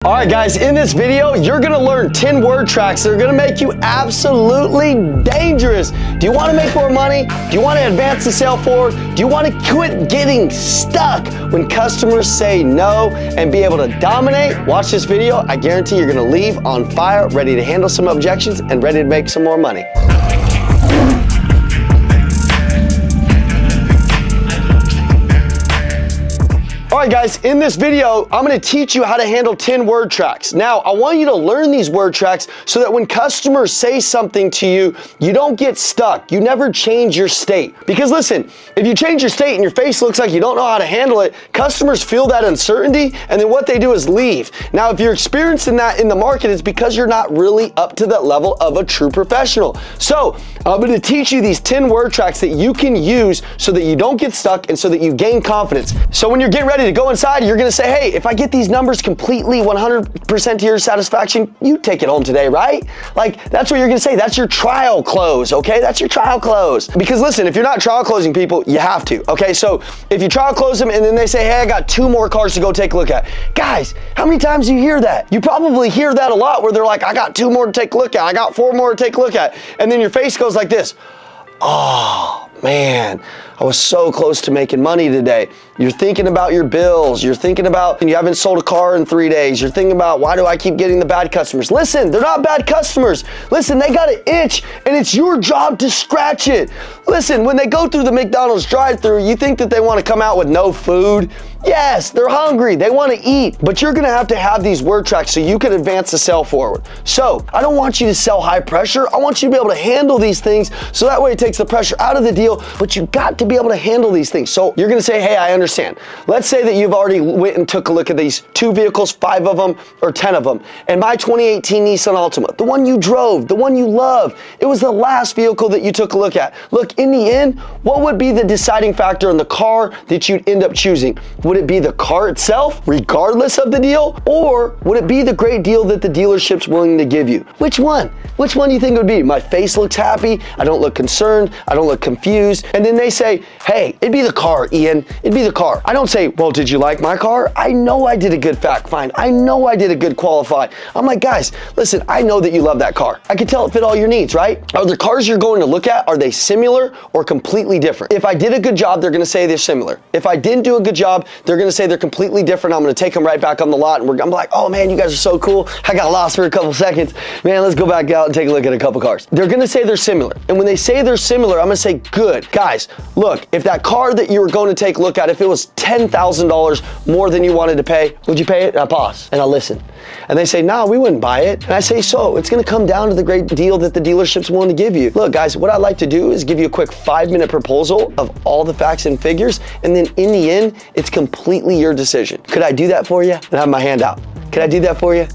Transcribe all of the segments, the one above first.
All right, guys, in this video, you're gonna learn 10 word tracks that are gonna make you absolutely dangerous. Do you wanna make more money? Do you wanna advance the sale forward? Do you wanna quit getting stuck when customers say no and be able to dominate? Watch this video. I guarantee you're gonna leave on fire, ready to handle some objections and ready to make some more money. All right, guys, in this video, I'm gonna teach you how to handle 10 word tracks. Now, I want you to learn these word tracks so that when customers say something to you, you don't get stuck. You never change your state. Because listen, if you change your state and your face looks like you don't know how to handle it, customers feel that uncertainty, and then what they do is leave. Now, if you're experiencing that in the market, it's because you're not really up to that level of a true professional. So, I'm gonna teach you these 10 word tracks that you can use so that you don't get stuck and so that you gain confidence. So when you're getting ready to go inside, you're gonna say, hey, if I get these numbers completely 100% to your satisfaction, you take it home today, right? Like, that's what you're gonna say. That's your trial close, okay? That's your trial close. Because listen, if you're not trial closing people, you have to, okay? So if you trial close them and then they say, hey, I got 2 more cars to go take a look at. Guys, how many times do you hear that? You probably hear that a lot where they're like, I got 2 more to take a look at. I got 4 more to take a look at. And then your face goes like this. Oh, man, I was so close to making money today. You're thinking about your bills. You're thinking about, and you haven't sold a car in 3 days. You're thinking about, why do I keep getting the bad customers? Listen, they're not bad customers. Listen, they got an itch, and it's your job to scratch it. Listen, when they go through the McDonald's drive-thru, you think that they want to come out with no food? Yes, they're hungry. They want to eat, but you're going to have these word tracks so you can advance the sale forward. So I don't want you to sell high pressure. I want you to be able to handle these things so that way it takes the pressure out of the deal, but you got to be able to handle these things. So you're going to say, hey, I understand. Let's say that you've already went and took a look at these 2 vehicles, 5 of them, or 10 of them. And my 2018 Nissan Altima, the one you drove, the one you love, it was the last vehicle that you took a look at. Look, in the end, what would be the deciding factor in the car that you'd end up choosing? Would it be the car itself, regardless of the deal? Or would it be the great deal that the dealership's willing to give you? Which one? Which one do you think it would be? My face looks happy, I don't look concerned, I don't look confused. And then they say, hey, it'd be the car, Ian, it'd be the car. I don't say, well, did you like my car? I know I did a good fact find. I know I did a good qualify. I'm like, guys, listen, I know that you love that car. I can tell it fit all your needs, right? Are the cars you're going to look at, are they similar or completely different? If I did a good job, they're gonna say they're similar. If I didn't do a good job, they're gonna say they're completely different. I'm gonna take them right back on the lot and I'm like, oh man, you guys are so cool. I got lost for a couple seconds. Man, let's go back out and take a look at a couple cars. They're gonna say they're similar. And when they say they're similar, I'm gonna say, good. Guys, look, if that car that you were going to take a look at, if it was $10,000 more than you wanted to pay, would you pay it? And I pause and I listen. And they say, no, we wouldn't buy it. And I say, so it's gonna come down to the great deal that the dealership's willing to give you. Look, guys, what I'd like to do is give you a quick 5-minute proposal of all the facts and figures. And then in the end, it's completely your decision. Could I do that for you? And I have my hand out. Could I do that for you?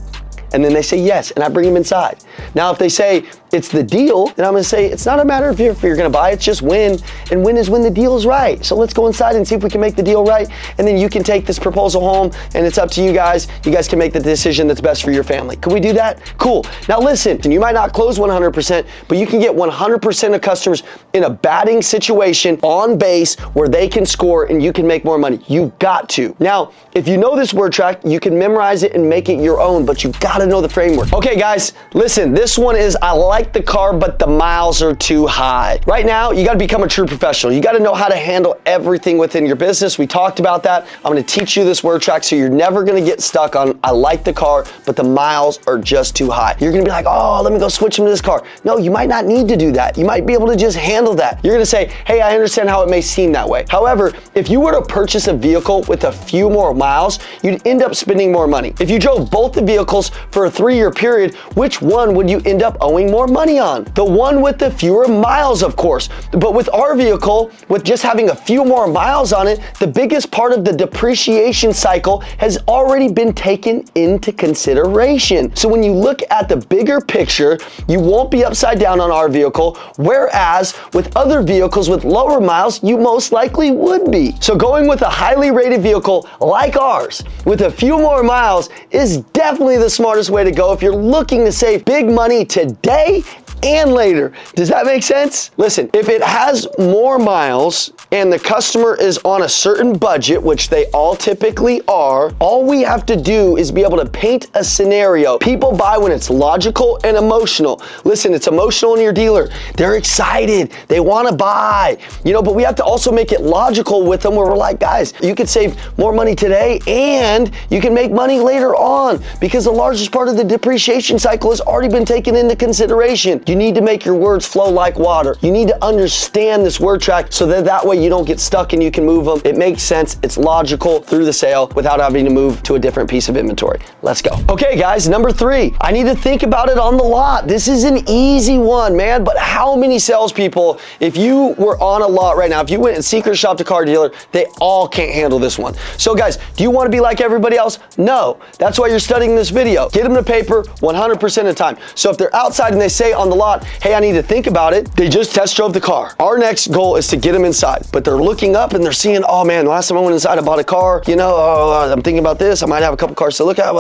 And then they say yes, and I bring them inside. Now, if they say it's the deal, then I'm gonna say it's not a matter of if you're gonna buy, it's just when, and when is when the deal's right. So let's go inside and see if we can make the deal right, and then you can take this proposal home, and it's up to you guys. You guys can make the decision that's best for your family. Can we do that? Cool. Now listen, and you might not close 100%, but you can get 100% of customers in a batting situation on base where they can score and you can make more money. You've got to. Now, if you know this word track, you can memorize it and make it your own, but you gotta know the framework. Okay, guys, listen, this one is, I like the car, but the miles are too high. Right now, you gotta become a true professional. You gotta know how to handle everything within your business. We talked about that. I'm gonna teach you this word track so you're never gonna get stuck on, I like the car, but the miles are just too high. You're gonna be like, oh, let me go switch them to this car. No, you might not need to do that. You might be able to just handle that. You're gonna say, hey, I understand how it may seem that way. However, if you were to purchase a vehicle with a few more miles, you'd end up spending more money. If you drove both the vehicles for a 3-year period, which one would you end up owing more money on? The one with the fewer miles, of course. But with our vehicle, with just having a few more miles on it, the biggest part of the depreciation cycle has already been taken into consideration. So when you look at the bigger picture, you won't be upside down on our vehicle, whereas with other vehicles with lower miles, you most likely would be. So going with a highly rated vehicle like ours, with a few more miles, is definitely the smartest way to go if you're looking to save big money today and later. Does that make sense? Listen, if it has more miles and the customer is on a certain budget, which they all typically are, all we have to do is be able to paint a scenario. People buy when it's logical and emotional. Listen, it's emotional in your dealer. They're excited. They want to buy, but we have to also make it logical with them where we're like, guys, you could save more money today and you can make money later on because the largest part of the depreciation cycle has already been taken into consideration. You need to make your words flow like water. You need to understand this word track so that way you don't get stuck and you can move them. It makes sense. It's logical through the sale without having to move to a different piece of inventory. Let's go. Okay, guys, number 3, I need to think about it on the lot. This is an easy one, man, but how many salespeople, if you were on a lot right now, if you went and secret shopped a car dealer, they all can't handle this one. So guys, do you want to be like everybody else? No. That's why you're studying this video. Get them the paper 100% of the time. So if they're outside and they say on the lot, hey, I need to think about it, they just test drove the car. Our next goal is to get them inside, but they're looking up and they're seeing, oh man, last time I went inside, I bought a car, I'm thinking about this. I might have a couple cars to look at.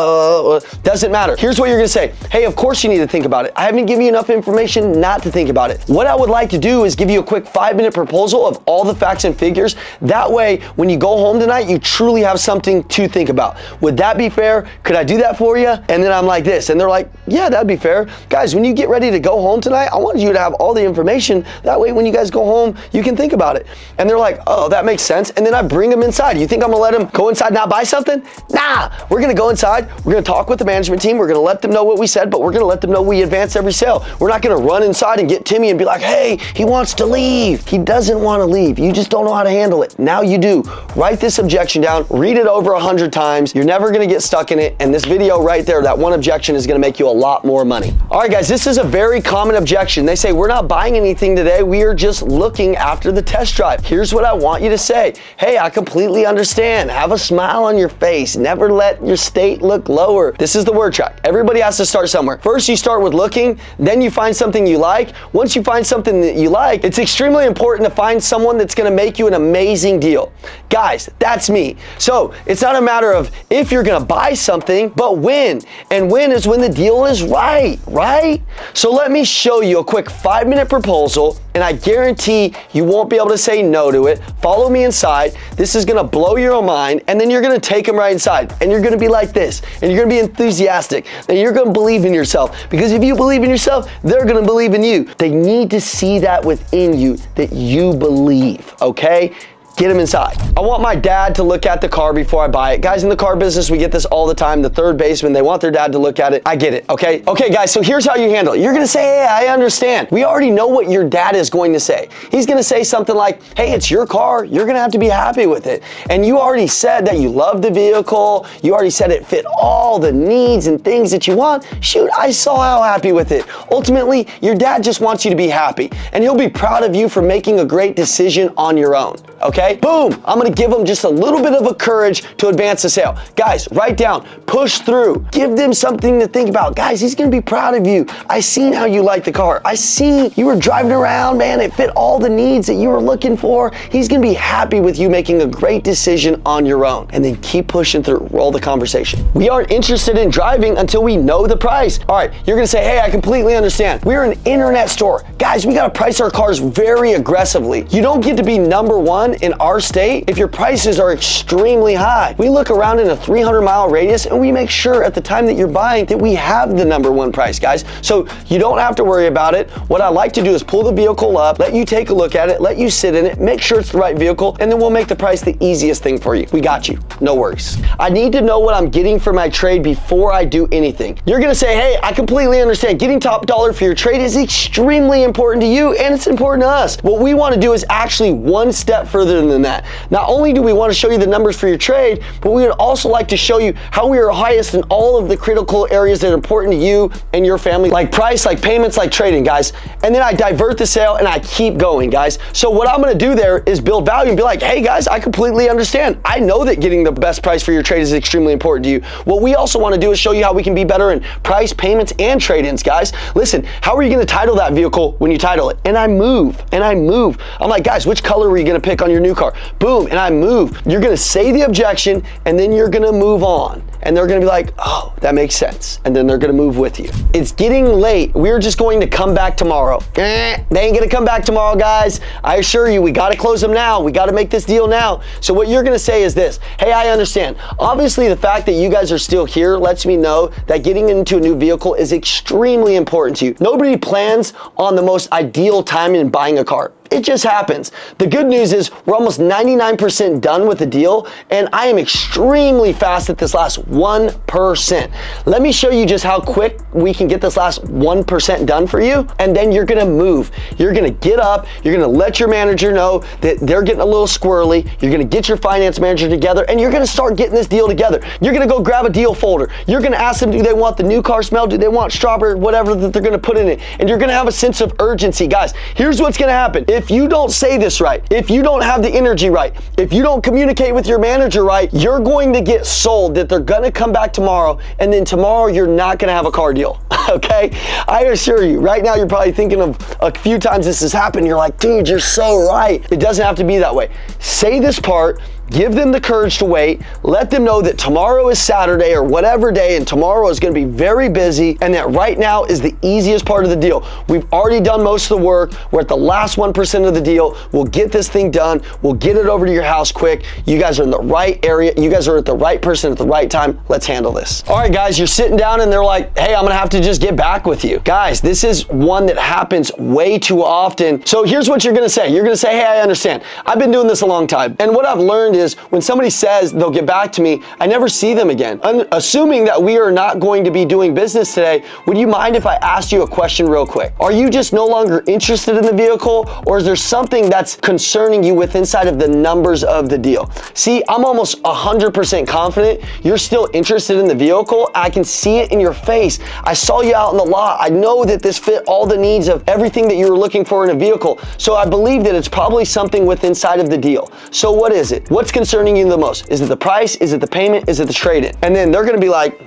Doesn't matter. Here's what you're gonna say. Hey, of course you need to think about it. I haven't given you enough information not to think about it. What I would like to do is give you a quick 5-minute proposal of all the facts and figures. That way, when you go home tonight, you truly have something to think about. Would that be fair? Could I do that for you? And then I'm like this, and they're like, yeah, that'd be fair. Guys, when you get ready to go home tonight, I want you to have all the information. That way, when you guys go home, you can think about it. And they're like, oh, that makes sense. And then I bring them inside. You think I'm gonna let them go inside and not buy something? Nah, we're gonna go inside. We're gonna talk with the management team. We're gonna let them know what we said, but we're gonna let them know we advanced every sale. We're not gonna run inside and get Timmy and be like, hey, he wants to leave. He doesn't want to leave. You just don't know how to handle it. Now you do. Write this objection down, read it over 100 times. You're never gonna get stuck in it. And this video right there, that one objection is gonna make you a lot more money. All right, guys, this is a very common objection. They say, we're not buying anything today. We are just looking after the test drive. Here's what I want you to say. Hey, I completely understand. Have a smile on your face. Never let your state look lower. This is the word track. Everybody has to start somewhere. First, you start with looking, then you find something you like. Once you find something that you like, it's extremely important to find someone that's gonna make you an amazing deal. Guys, that's me. So it's not a matter of if you're gonna buy something, but when. And when is when the deal is right? So let me show you a quick 5-minute proposal, and I guarantee you won't be able to say no to it. Follow me inside. This is gonna blow your mind, and then you're gonna take them right inside, and you're gonna be like this, and you're gonna be enthusiastic, and you're gonna believe in yourself, because if you believe in yourself, they're gonna believe in you. They need to see that within you, that you believe, okay? Get them inside. I want my dad to look at the car before I buy it. Guys, in the car business, we get this all the time. The third baseman, they want their dad to look at it. I get it, okay? Okay, guys, so here's how you handle it. You're gonna say, hey, I understand. We already know what your dad is going to say. He's gonna say something like, hey, it's your car. You're gonna have to be happy with it. And you already said that you love the vehicle. You already said it fit all the needs and things that you want. Shoot, I saw how happy with it. Ultimately, your dad just wants you to be happy. And he'll be proud of you for making a great decision on your own, okay? Boom, I'm gonna give them just a little bit of a courage to advance the sale. Guys, write down, push through, give them something to think about. Guys, he's gonna be proud of you. I seen how you like the car. I seen you were driving around, man, it fit all the needs that you were looking for. He's gonna be happy with you making a great decision on your own. And then keep pushing through, roll the conversation. We aren't interested in driving until we know the price. All right, you're gonna say, hey, I completely understand. We're an internet store. Guys, we gotta price our cars very aggressively. You don't get to be number one in our state if your prices are extremely high. We look around in a 300-mile radius and we make sure at the time that you're buying that we have the number one price, guys. So you don't have to worry about it. What I like to do is pull the vehicle up, let you take a look at it, let you sit in it, make sure it's the right vehicle, and then we'll make the price the easiest thing for you. We got you. No worries. I need to know what I'm getting for my trade before I do anything. You're gonna say, hey, I completely understand. Getting top dollar for your trade is extremely important to you and it's important to us. What we want to do is actually one step further than that. Not only do we want to show you the numbers for your trade, but we would also like to show you how we are highest in all of the critical areas that are important to you and your family, like price, like payments, like trading, guys. And then I divert the sale and I keep going, guys. So what I'm going to do there is build value and be like, hey guys, I completely understand. I know that getting the best price for your trade is extremely important to you. What we also want to do is show you how we can be better in price, payments, and trade-ins, guys. Listen, how are you going to title that vehicle when you title it? And I move. I'm like, guys, which color are you going to pick on your new car? Boom, and I move. You're gonna say the objection and then you're gonna move on. and they're gonna be like, oh, that makes sense. And then they're gonna move with you. It's getting late. We're just going to come back tomorrow. They ain't gonna come back tomorrow, guys. I assure you, we gotta close them now. We gotta make this deal now. So what you're gonna say is this: hey, I understand. Obviously, the fact that you guys are still here lets me know that getting into a new vehicle is extremely important to you. Nobody plans on the most ideal time in buying a car. It just happens. The good news is we're almost 99% done with the deal, and I am extremely fast at this last 1%. Let me show you just how quick we can get this last 1% done for you, and then you're gonna move. You're gonna get up, you're gonna let your manager know that they're getting a little squirrely, you're gonna get your finance manager together, and you're gonna start getting this deal together. You're gonna go grab a deal folder. You're gonna ask them, do they want the new car smell? Do they want strawberry, whatever that they're gonna put in it? And you're gonna have a sense of urgency. Guys, here's what's gonna happen. If you don't say this right, if you don't have the energy right, if you don't communicate with your manager right, you're going to get sold that they're gonna come back tomorrow, and then tomorrow you're not gonna have a car deal, okay? I assure you, right now you're probably thinking of a few times this has happened. You're like, dude, you're so right. It doesn't have to be that way. Say this part, give them the courage to wait, let them know that tomorrow is Saturday or whatever day, and tomorrow is gonna be very busy, and that right now is the easiest part of the deal. We've already done most of the work. We're at the last 1% of the deal. We'll get this thing done. We'll get it over to your house quick. You guys are in the right area. You guys are at the right person at the right time. Let's handle this. All right, guys, you're sitting down and they're like, hey, I'm gonna have to just get back with you. Guys, this is one that happens way too often. So here's what you're gonna say. You're gonna say, hey, I understand. I've been doing this a long time. And what I've learned is when somebody says they'll get back to me, I never see them again. Assuming that we are not going to be doing business today, would you mind if I asked you a question real quick? Are you just no longer interested in the vehicle, or is there something that's concerning you with inside of the numbers of the deal? See, I'm almost 100% confident you're still interested in the vehicle. I can see it in your face. I saw you out in the lot. I know that this fit all the needs of everything that you were looking for in a vehicle. So I believe that it's probably something with inside of the deal. So what is it? What's concerning you the most? Is it the price? Is it the payment? Is it the trade-in? And then they're gonna be like,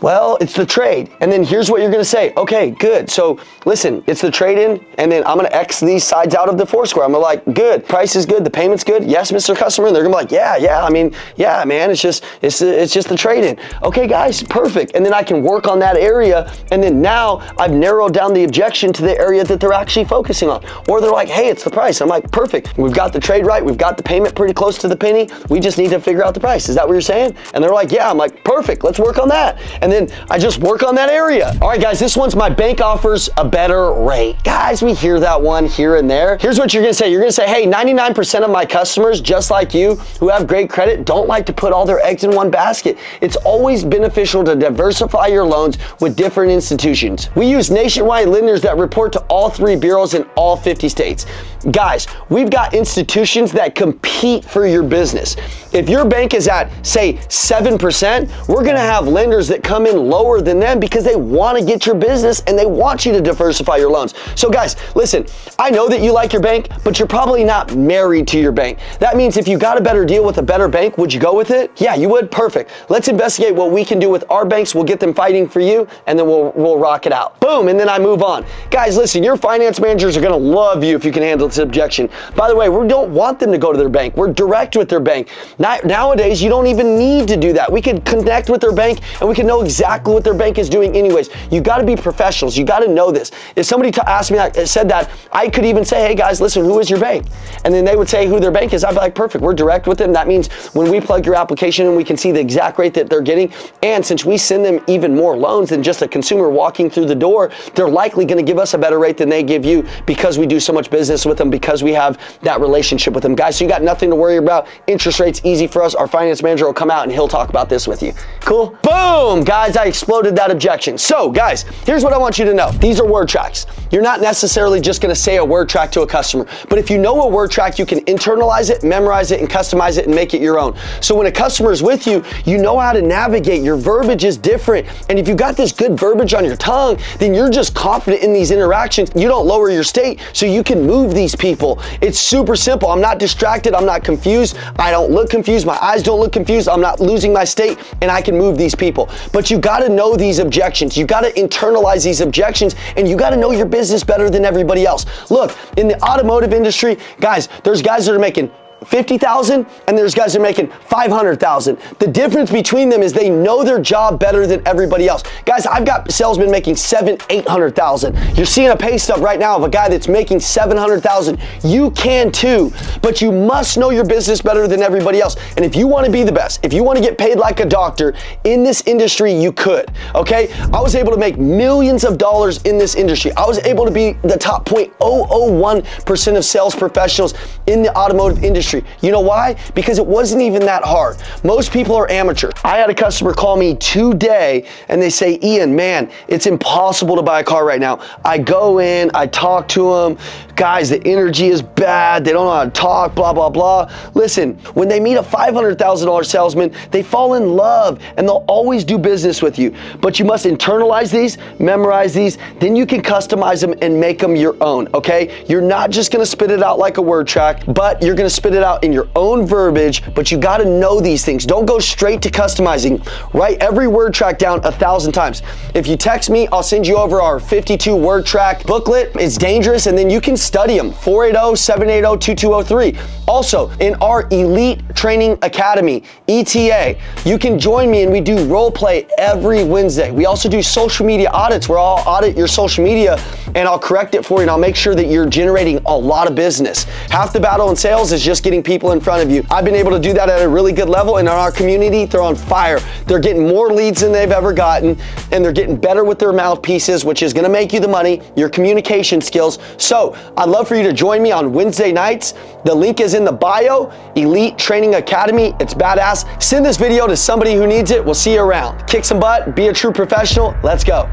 well, it's the trade. And then here's what you're gonna say. Okay, good. So listen, it's the trade-in, and then I'm gonna X these sides out of the foursquare. I'm gonna like, good, price is good, the payment's good. Yes, Mr. Customer. And they're gonna be like, yeah, I mean, yeah, man, it's just the trade-in. Okay, guys, perfect. And then I can work on that area, and then now I've narrowed down the objection to the area that they're actually focusing on. Or they're like, hey, it's the price. I'm like, perfect. We've got the trade right. We've got the payment pretty close to the penny. We just need to figure out the price. Is that what you're saying? And they're like, yeah. I'm like, perfect. Let's work on that. And then I just work on that area. All right, guys, this one's my bank offers a better rate. Guys, we hear that one here and there. Here's what you're gonna say. You're gonna say, hey, 99% of my customers, just like you, who have great credit, don't like to put all their eggs in one basket. It's always beneficial to diversify your loans with different institutions. We use nationwide lenders that report to all 3 bureaus in all 50 states. Guys, we've got institutions that compete for your business. If your bank is at, say, 7%, we're gonna have lenders that come in lower than them because they wanna get your business and they want you to diversify your loans. So guys, listen, I know that you like your bank, but you're probably not married to your bank. That means if you got a better deal with a better bank, would you go with it? Yeah, you would? Perfect. Let's investigate what we can do with our banks. We'll get them fighting for you, and then we'll rock it out. Boom, and then I move on. Guys, listen, your finance managers are gonna love you if you can handle this objection. By the way, we don't want them to go to their bank. We're direct with their bank. Nowadays, you don't even need to do that. We can connect with their bank, and we can know exactly what their bank is doing anyways. You gotta be professionals. You gotta know this. If somebody asked me, said that, I could even say, hey guys, listen, who is your bank? And then they would say who their bank is. I'd be like, perfect, we're direct with them. That means when we plug your application in, we can see the exact rate that they're getting. And since we send them even more loans than just a consumer walking through the door, they're likely gonna give us a better rate than they give you because we do so much business with them, because we have that relationship with them. Guys, so you got nothing to worry about. Interest rates, easy for us. Our finance manager will come out and he'll talk about this with you. Cool? Boom, guys, I exploded that objection. So guys, here's what I want you to know. These are word tracks. You're not necessarily just gonna say a word track to a customer, but if you know a word track, you can internalize it, memorize it, and customize it and make it your own. So when a customer is with you, you know how to navigate. Your verbiage is different. And if you got this good verbiage on your tongue, then you're just confident in these interactions. You don't lower your state, so you can move these people. It's super simple. I'm not distracted. I'm not confused. I don't look confused. My eyes don't look confused. I'm not losing my state, and I can move these people. But you gotta know these objections. You gotta internalize these objections, and you gotta know your business better than everybody else. Look, in the automotive industry, guys, there's guys that are making $50,000 and there's guys that are making $500,000. The difference between them is they know their job better than everybody else. Guys, I've got salesmen making $700,000, $800,000. You're seeing a pay stub right now of a guy that's making $700,000. You can too, but you must know your business better than everybody else. And if you want to be the best, if you want to get paid like a doctor in this industry, you could, okay? I was able to make millions of dollars in this industry. I was able to be the top 0.001% of sales professionals in the automotive industry. You know why? Because it wasn't even that hard. Most people are amateurs. I had a customer call me today and they say, Ian, man, it's impossible to buy a car right now. I go in, I talk to them, guys, the energy is bad, they don't know how to talk, blah, blah, blah. Listen, when they meet a $500,000 salesman, they fall in love and they'll always do business with you. But you must internalize these, memorize these, then you can customize them and make them your own, okay? You're not just gonna spit it out like a word track, but you're gonna spit it out in your own verbiage, but you gotta know these things. Don't go straight to customizing. Write every word track down 1,000 times. If you text me, I'll send you over our 52 word track booklet. It's dangerous, and then you can study them. 480-780-2203. Also, in our Elite Training Academy, ETA, you can join me and we do role play every Wednesday. We also do social media audits where I'll audit your social media and I'll correct it for you and I'll make sure that you're generating a lot of business. Half the battle in sales is just getting people in front of you. I've been able to do that at a really good level, and in our community, they're on fire. They're getting more leads than they've ever gotten, and they're getting better with their mouthpieces, which is gonna make you the money, your communication skills. So I'd love for you to join me on Wednesday nights. The link is in the bio, Elite Training Academy. It's badass. Send this video to somebody who needs it. We'll see you around. Kick some butt, be a true professional. Let's go.